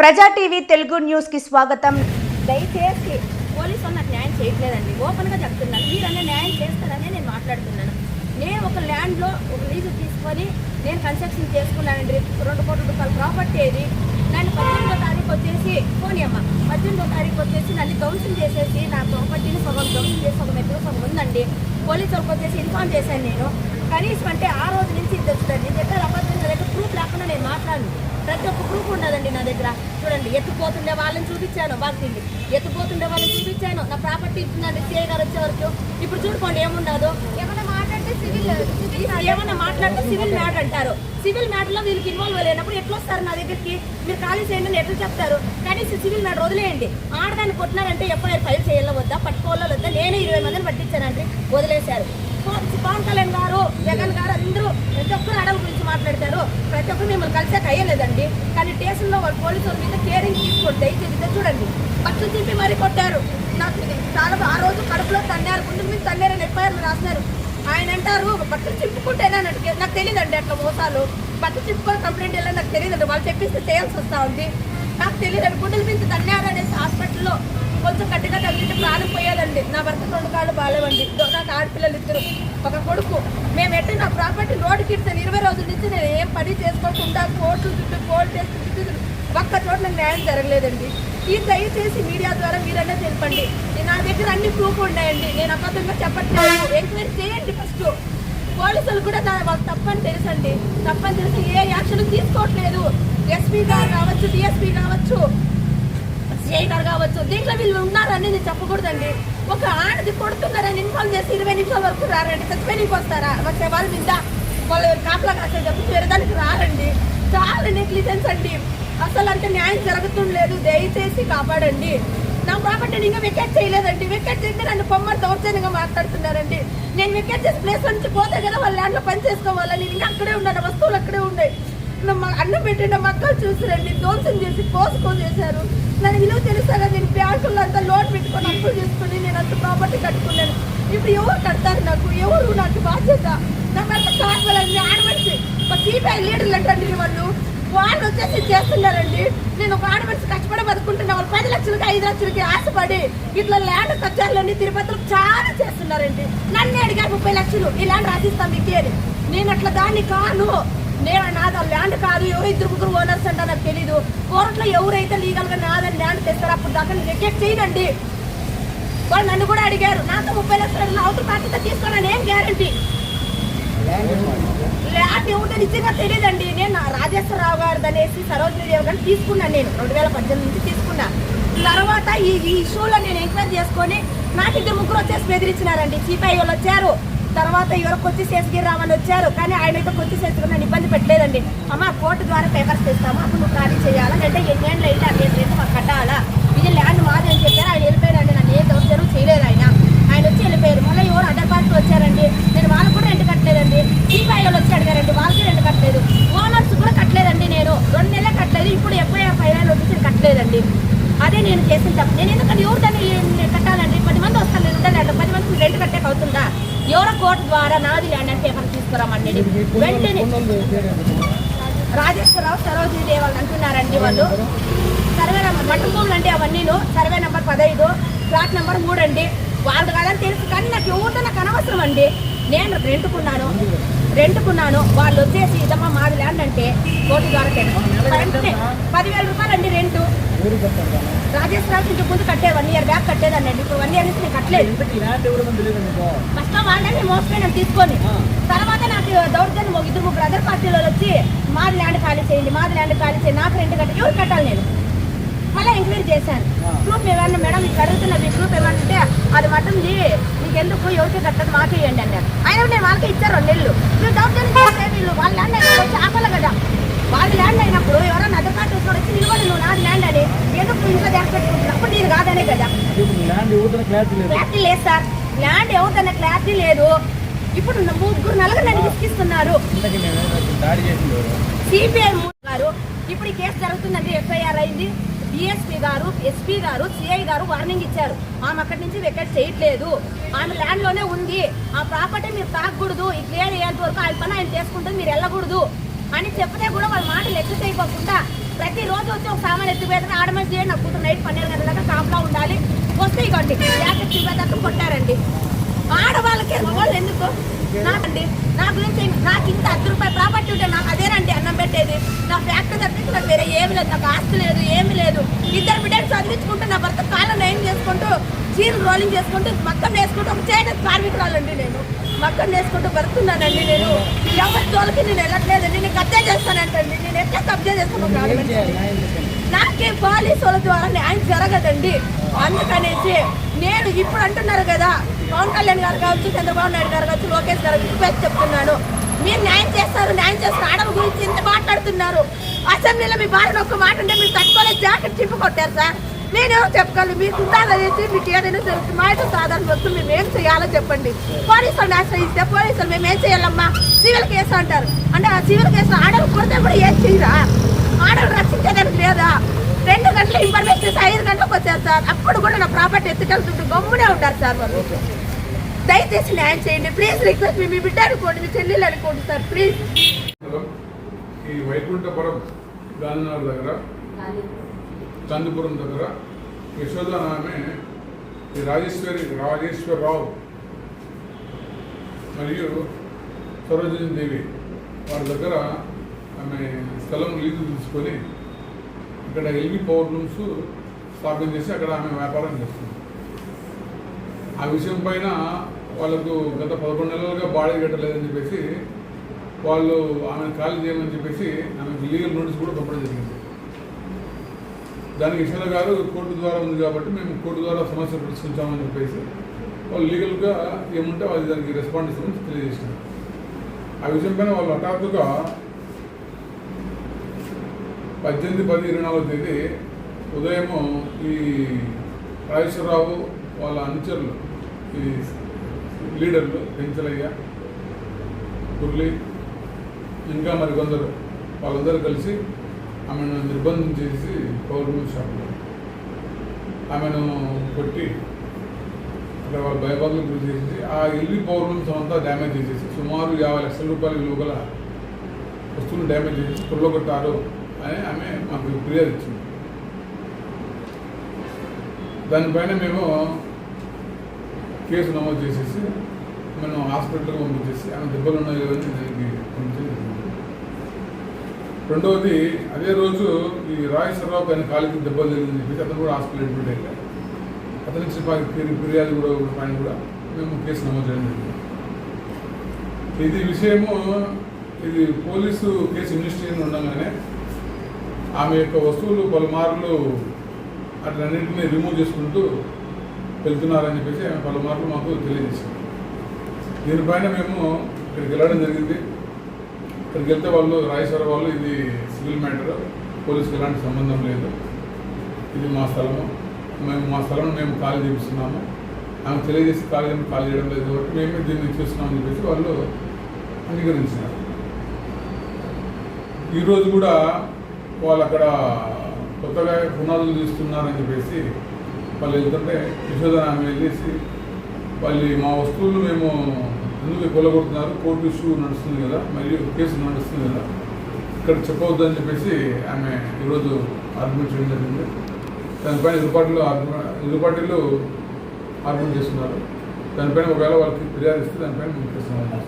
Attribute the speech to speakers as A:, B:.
A: ప్రజా TV Telugu news కి స్వాగతం.
B: దయచేసి పోలీసులు నాకు న్యాయం చేయట్లేదండి. ఓపెన్గా చెప్తున్నాను, మీరన్నా న్యాయం చేస్తారనే నేను మాట్లాడుతున్నాను. నేను ఒక ల్యాండ్లో ఒక లీజు తీసుకొని నేను కన్స్ట్రక్షన్ చేసుకున్నానండి. 2 కోట్ల రూపాయల ప్రాపర్టీ ఏది. నన్ను 18వ తారీఖు వచ్చేసి పోనీ అమ్మ 18వ తారీఖు వచ్చేసి నన్ను కౌన్సిల్ చేసేసి నా ప్రాపర్టీని సగం కౌన్సిల్ చేసి సగం ఎదురు సగం ఉందండి. పోలీసులకు వచ్చేసి ఇన్ఫార్మ్ చేశాను నేను. కనీసం అంటే ఆ రోజు నుంచి ఇది వస్తుంది. నేను దగ్గర అబద్ధంగా దగ్గర ప్రూఫ్ లేకుండా నేను మాట్లాడను. ప్రతి ఒక్క ప్రూఫ్ ఉండదండి నా దగ్గర. చూడండి, ఎత్తుపోతుండే వాళ్ళని చూపించాను, బాగుంది. ఎత్తుపోతుండే వాళ్ళని చూపించాను. నా ప్రాపర్టీ ఇచ్చిందండి సిఐ గారు వచ్చే వరకు. ఇప్పుడు చూడుకోండి ఏముండదు. ఏమన్నా మాట్లాడితే సివిల్ మ్యాటర్ అంటారు. సివిల్ మ్యాటర్లో వీళ్ళకి ఇన్వాల్వ్ లేనప్పుడు ఎట్లా వస్తారు నా దగ్గరికి? మీరు ఖాళీ చేయండి అని ఎట్లా చెప్తారు? కానీ సివిల్ మ్యాటర్ వదిలేయండి. ఆడదాన్ని కొట్టినారంటే ఎఫ్ఐఆర్ ఫైల్ చేయాల వద్దా, పట్టుకోవాలో వద్దా? నేనే 20 మందిని పట్టించానండి, వదిలేశారు. పవన్ కళ్యాణ్ గారు, జగన్ గారు అందరూ ప్రతి ఒక్కరు అడవి గురించి మాట్లాడతారు. ప్రతి ఒక్కరు మిమ్మల్ని కలిసాక అయ్యలేదండి. కానీ స్టేషన్లో వాళ్ళు పోలీసుల మీద కేరింగ్ తీసుకోండి. దయచేసి చూడండి, బట్టలు తిప్పి మరీ కొట్టారు. నాకు చాలా ఆ రోజు కడుపులో తన్నారు, గుండెల మీద తన్నారని ఎఫ్ఐఆర్ రాసినారు. ఆయన అంటారు బట్టలు చింపుకుంటేనే నాకు తెలియదండి. అట్లా మోసాలు బట్టలు చింపుకొని కంప్లైంట్ వెళ్ళాలి నాకు తెలియదండి. వాళ్ళు చెప్పిస్తే చేయాల్సి వస్తూ ఉంది. నాకు తెలియదండి. గుండెల మీద తన్నారు అనేసి హాస్పిటల్లో కొంచెం గట్టిగా తగిలితే ప్రాణం పోయేదండి. నా భర్త 2 కాళ్ళు బాగాలేవండి. నాకు ఆడపిల్లలు 2, ఒక కొడుకు. మేము ఎట్టి నా ప్రాపర్టీ రోడ్డుకి ఇస్తాను. 20 రోజుల నుంచి నేను ఏం పని చేసుకోకుండా కోర్టు చుట్టూ ఒక్క చోట నాకు న్యాయం జరగలేదండి. ఈ దయచేసి మీడియా ద్వారా మీరన్నా తెలపండి. నా దగ్గర అన్ని ప్రూఫ్ ఉన్నాయండి. నేను అబద్ధంగా చెప్పట్లేదు. ఎంక్వైరీ చేయండి ఫస్ట్. పోలీసులు కూడా వాళ్ళకి తప్పని తెలుసండి. తప్పని తెలిసి ఏ యాక్షన్ తీసుకోవట్లేదు. ఎస్పీ గారు కావచ్చు, డిఎస్పీ కావచ్చు, సిఐ గారు కావచ్చు, దీంట్లో వీళ్ళు ఉన్నారని నేను చెప్పకూడదండి. ఒక ఆడది కొడుతున్నారని ఇన్ఫార్మ్ చేసి 20 నిమిషాల వరకు రారండి. చచ్చిపోయినకి వస్తారా? వచ్చే వాళ్ళ మీద వాళ్ళు కాపలా కాసే చెప్పి వేరే దానికి రారండి. చాలా నెగ్లిజెన్స్ అండి. అసలు అంటే న్యాయం జరుగుతుండలేదు. దయచేసి కాపాడండి. నా ప్రాపర్టీని ఇంకా వెకేట్ చేయలేదండి. వెకేట్ చేస్తే నన్ను పొమ్మని దౌర్జన్యంగా మాట్లాడుతున్నారండి. నేను వెకేట్ చేసి ప్లేస్ నుంచి పోతే కదా వాళ్ళ ల్యాండ్లో పని చేసుకోవాలని నేను ఇంకా అక్కడే ఉన్నాను. వస్తువులు అక్కడే ఉన్నాయి. అన్నం పెట్టిన మక్కలు చూసిరండి, దోషం చేసి కోసేశారు. నన్ను విలువ తెలుసా కదా. నేను బ్యాంకుల్లో అంతా లోన్ పెట్టుకొని అప్పులు చేసుకుని నేను అంత ప్రాపర్టీ కట్టుకున్నాను. ఇప్పుడు ఎవరు కడతారు? నాకు ఎవరు? నాకు బాధ్యత. నాకు అంత కావాలండి. ఆడమనిషి ఒక సిపిఐ లీడర్లు అంటండి వాళ్ళు వచ్చేసి చేస్తున్నారండి. నేను ఒక ఆడమనిషి కష్టపడి బతుకుంటున్నా. వాళ్ళు 10 లక్షలకి 5 లక్షలకి ఆశపడి ఇట్లా ల్యాండ్ కచ్చారులండి తిరుపతిలో చాలా చేస్తున్నారండి. నన్ను అడిగారు 30 లక్షలు ఈ ల్యాండ్ రాసిస్తాం మీకు అని. నేను అట్లా దాన్ని కాను. నేను నాది ల్యాండ్ కాదు. ఎవరు 2 ఓనర్స్ అంటే నాకు తెలీదు. కోర్టులో ఎవరైతే లీగల్గా నాదని ల్యాండ్ తెస్తారో అప్పుడు దాకా నేను రిజెక్ట్ చేయనండి. వాళ్ళు నన్ను కూడా అడిగారు. నాతో 30 లక్షలు అవతల పార్టీతో తీసుకోవాలని ఏం గ్యారంటీ? ల్యాండ్ ఎవరితో నిజంగా తెలియదండి. నేను రాజేశ్వరరావు గారు అనేసి సరోజినీ దేవి గారిని తీసుకున్నాను. నేను 2018 నుంచి తీసుకున్నా. తర్వాత ఈ ఇష్యూలో నేను ఎంక్వైరీ చేసుకొని నాకు 2 వచ్చేసి బెదిరించినారండి. సిపిఐ వాళ్ళు వచ్చారు. తర్వాత ఎవరికి వచ్చి శేషగిరిరావు అని వచ్చారు. కానీ ఆయన అయితే వచ్చి శేషగిరి నన్ను ఇబ్బంది పెట్టలేదండి. అమ్మ కోర్టు ద్వారా పేపర్స్ తెస్తాము, అప్పుడు నువ్వు ఖాళీ చేయాలా, అంటే 8 ఏళ్ళు అయితే 8 ఏళ్ళు మాకు కట్టాలా, ఇది ల్యాండ్ మాది అని చెప్పారు. ఆయన వెళ్ళిపోయారండి. నన్ను ఏ దౌర్జన్యం చేయలేదు. ఆయన వచ్చి వెళ్ళిపోయారు. మళ్ళీ ఎవరు అదర్ పార్టీ వచ్చారండి. నేను వాళ్ళకు కూడా రెంట్ కట్టలేదండి. సిపిఐ వాళ్ళు వచ్చి అడిగారండి, వాళ్ళకి రెంట్ కట్టలేదు. ఓనర్స్ కూడా కట్టలేదండి. నేను 2 నెలలే కట్టలేదు. ఇప్పుడు ఎఫ్ఐఆర్ ఫైల్ వచ్చి కట్టలేదండి. అదే నేను చేసిన తప్పు. నేను ఎందుకంటే ఎవరు దాన్ని కట్టాలండి? 10 మంది వస్తాను. నేను ఉండాలి. 10 మందికి రెంట్ కట్టేకి అవుతుందా? ఎవరో కోర్టు ద్వారా నాది ల్యాండ్ అని పేపర్ తీసుకురామండి. వెంటనే రాజేశ్వరరావు సరోజినీ దేవి వాళ్ళు అంటున్నారండి. వాళ్ళు సర్వే నెంబర్ మట్టు భూములు అంటే అవన్నీ సర్వే నెంబర్ 15 ఫ్లాట్ నెంబర్ 3 అండి. వాళ్ళు కాదని తెలుసు. కానీ నాకు ఎవరితో నాకు అనవసరం అండి. నేను రెంటుకున్నాను. వాళ్ళు వచ్చేసి ఇదమ్మా మాది ల్యాండ్ అంటే కోర్టు ద్వారా వెంటనే 10,000 రూపాయలు అండి రెంటు. రాజేశ్వరరావు ఇంటి ముందు కట్టే 1 ఇయర్ బ్యాక్ కట్టేదాన్ని అండి. ఇప్పుడు 1 ఇయర్ నుంచి నేను కట్టలేదు. ఫస్ట్ వాళ్ళని మోసపోయినా తీసుకొని తర్వాత నాకు దౌర్జన్యం 2 అదర్ పార్టీలో వచ్చి మాది ల్యాండ్ ఖాళీ చేయండి, నాకు రెంట్ కట్టి ఎవరు కట్టాలి? నేను మళ్ళీ ఎంక్వైరీ చేశాను. ప్రూఫ్ ఏమన్నా మేడం మీకు అడుగుతున్నా, మీ ప్రూఫ్ ఏమంటే అది మటన్ది మీకు ఎందుకు ఎవరికి కట్టదు మాకే ఇవ్వండి అన్నారు. ఆయన నేను వాళ్ళకి ఇచ్చారు 2 నెలలు. మీరు దౌర్జన్యం చేస్తే వీళ్ళు వాళ్ళ ల్యాండ్ అయినప్పుడు ఆపాలి కదా. వాళ్ళ ల్యాండ్ అయినప్పుడు ఎవరైనా అదర్ పార్టీ వచ్చి నిలబడి నువ్వు నాది ల్యాండ్ అని ఎందుకు ఇంట్లో దాచి పెట్టుకుంటున్నప్పుడు నీది కాదనే కదా. క్లారిటీ లేదు సార్. ల్యాండ్ ఎవరికైనా క్లారిటీ లేదు. ఇప్పుడు 3 నెలలు నన్ను విసిగిస్తున్నారు. సిపిఐ గారు ఇప్పుడు ఈ కేసు జరుగుతుందండి. ఎఫ్ఐఆర్ అయింది. డిఎస్పీ గారు, ఎస్పీ గారు, సిఐ గారు వార్నింగ్ ఇచ్చారు. ఆమె అక్కడి నుంచి వెకేట్ చేయట్లేదు. ఆమె ల్యాండ్లోనే ఉంది. ఆ ప్రాపర్టీ మీరు తాగకూడదు. ఈ క్లియర్ అయ్యేంత వరకు ఆయన పని ఆయన చేసుకుంటుంది, మీరు వెళ్ళకూడదు అని చెప్తే కూడా వాళ్ళ మాట లెక్క చేయకోకుండా ప్రతిరోజు వచ్చి ఒక సామాన్ ఎత్తిపోయేది ఆడమని చేయండి. నా కూతురు నైట్ 12 గంటల దాకా కాపులా ఉండాలి. వస్తే ఇవ్వండి జాకెట్ తీసేదాకా కొట్టారండి. ఆడవాళ్ళకి మగవాళ్ళు ఎందుకు? నాకండి నా గురించి నాకు ఇంత 10 రూపాయల ప్రాపర్టీ ఉంటే నాకు అదేనండి అన్నం పెట్టేది. నా ఫ్యాక్టరీ తప్పించి నాకు వేరే ఏమి లేదు, నాకు ఆస్తి లేదు, ఏమి లేదు. 2 బిడ్డలు చదివించుకుంటూ నా భర్త కాళ్ళ నయం చేసుకుంటూ చీరలు రోలింగ్ చేసుకుంటూ మొత్తం వేసుకుంటూ ఒక చేయడానికి కార్మికురాలండి. నేను మొత్తం వేసుకుంటూ బతుకున్నానండి. నేను ఎవరి జోలికి నేను వెళ్ళట్లేదండి. నేను కబ్జా చేస్తానంటండి. నేను ఎట్లా కబ్జా చేస్తాను? నాకే పోలీసు వాళ్ళ ద్వారా న్యాయం జరగదండి. అందుకనేసి నేను ఇప్పుడు అంటున్నారు కదా, పవన్ కళ్యాణ్ గారు కావచ్చు, చంద్రబాబు నాయుడు గారు కావచ్చు, లోకేష్ గారు రిక్వెస్ట్ చెప్తున్నాను, మీరు న్యాయం చేస్తారు. ఆడవ గురించి ఇంత మాట్లాడుతున్నారు. అసెంబ్లీలో మీ భార్యను ఒక్క మాట అంటే మీరు తట్టుకోలేదు, జాకెట్ చింపు కొట్టారు సార్. నేనేమో చెప్పగలను, మీకు ఉండాలనేసి మీకు ఏదైనా తెలుసు. మా యొక్క సాధారణ వస్తువులు మేము ఏం చేయాలో చెప్పండి. పోలీసులను ఆశ్రయిస్తే పోలీసులు మేము ఏం చేయాలమ్మా, సివిల్ కేసు అంటారు. అంటే ఆ సివిల్ కేసులో ఆడలు కొడితే కూడా ఏం చేయరా? ఆడలు రక్షించేదానికి లేదా? 2 గంటలు ఇన్ఫర్మేషన్ 5 గంటలకు వచ్చారు సార్. అప్పుడు కూడా నా ప్రాపర్టీ ఎత్తుకెళ్తుంటే గమ్మునే ఉంటారు సార్ వాళ్ళు. దయచేసి న్యాయం చేయండి ప్లీజ్. రిక్వెస్ట్ మీ బిడ్డ అనుకోండి, మీ చెల్లెలు అనుకోండి సార్ ప్లీజ్.
C: ఈ వైకుంఠపురం గాంధీనగర్ దగ్గర చందుపురం దగ్గర యశోద ఆమె ఈ రాజేశ్వరరావు మరియు సరోజిని దేవి వారి దగ్గర ఆమె స్థలం లీజు తీసుకొని ఇక్కడ ఎల్బీ పవర్ లూమ్స్ స్థాపన చేసి అక్కడ ఆమె వ్యాపారం చేస్తుంది. ఆ విషయం పైన వాళ్ళకు గత 11 నెలలుగా బాడీ కట్టలేదని చెప్పేసి వాళ్ళు ఆమెను ఖాళీ చేయమని చెప్పేసి ఆమెకు లీగల్ నోటీస్ కూడా పంపడం జరిగింది. దానికి యశోద గారు కోర్టు ద్వారా ఉంది కాబట్టి మేము కోర్టు ద్వారా సమస్య పరిష్కరించామని చెప్పేసి వాళ్ళు లీగల్గా ఏముంటే వాళ్ళు దానికి రెస్పాండ్ ఇస్తామని తెలియజేసినారు. ఆ విషయం పైన వాళ్ళు హఠాత్తుగా 18/10/24 ఉదయము ఈ రాజేశ్వరరావు వాళ్ళ అనుచరులు, ఈ లీడర్లు పెంచలయ్య, మురళి, ఇంకా మరికొందరు వాళ్ళందరూ కలిసి ఆమెను నిర్బంధం చేసి పౌర్ణమి షాప్లో ఆమెను కొట్టి అక్కడ వాళ్ళు భయబాధలకు గురి చేసి ఆ ఎల్బీ పౌర్ణమి అంతా డ్యామేజ్ చేసేసి సుమారు 50 లక్షల రూపాయల విలువ గల వస్తువులు డ్యామేజ్ చేసి కొల్లగొట్టారు అని ఆమె మాకు ఫిర్యాదు ఇచ్చింది. దానిపైన మేము కేసు నమోదు చేసేసి మనం హాస్పిటల్కి పంపించేసి ఆమె దెబ్బలు ఉన్నాయి కదని దానికి పంపించేసి. రెండవది, అదే రోజు ఈ రాజేశ్వరరావు ఆయన కాలికి దెబ్బలు జరిగిందని చెప్పేసి అతను కూడా హాస్పిటల్ అడ్మిట్ అయ్యారు. అతనికి ఫిర్యాదు కూడా పైన కూడా మేము కేసు నమోదు చేయడం జరిగింది. ఇది విషయము, ఇది పోలీసు కేసు ఇన్వెస్టిగేషన్ ఉండగానే ఆమె యొక్క వస్తువులు పలుమార్లు అట్లన్నింటినీ రిమూవ్ చేసుకుంటూ వెళ్తున్నారని చెప్పేసి ఆమె పలుమార్లు మాకు తెలియజేసింది. దీనిపైన మేము ఇక్కడికి వెళ్ళడం జరిగింది. ఇక్కడికి వెళ్తే వాళ్ళు రాజేశ్వర వాళ్ళు ఇది సివిల్ మ్యాటర్, పోలీసుకి ఎలాంటి సంబంధం లేదు, ఇది మా స్థలము, మా స్థలం మేము ఖాళీ చేపిస్తున్నాము, ఆమె తెలియజేసి ఖాళీ చేయడం లేదు కాబట్టి మేమే దీన్ని చూస్తున్నామని చెప్పేసి వాళ్ళు అంగీకరించినారు. ఈరోజు కూడా వాళ్ళు అక్కడ కొత్తగా పునాదులు తీస్తున్నారని చెప్పేసి వాళ్ళు వెళ్తుంటే యశోద ఆమె వెళ్ళేసి వాళ్ళు మా వస్తువులు మేము ఎందుకు కొలగొడుతున్నారు, కోర్టు ఇష్యూ నడుస్తుంది కదా, మరియు కేసు నడుస్తుంది కదా, ఇక్కడ చెప్పవద్దు అని చెప్పేసి ఆమె ఈరోజు ఆర్గ్యుమెంట్ చేయడం జరిగింది. దానిపైన ఇరు పార్టీలు ఆర్గ్యుమెంట్ చేస్తున్నారు. దానిపైన ఒకవేళ వాళ్ళకి ఫిర్యాదు ఇస్తే దానిపైన మేము చేస్తున్నాం.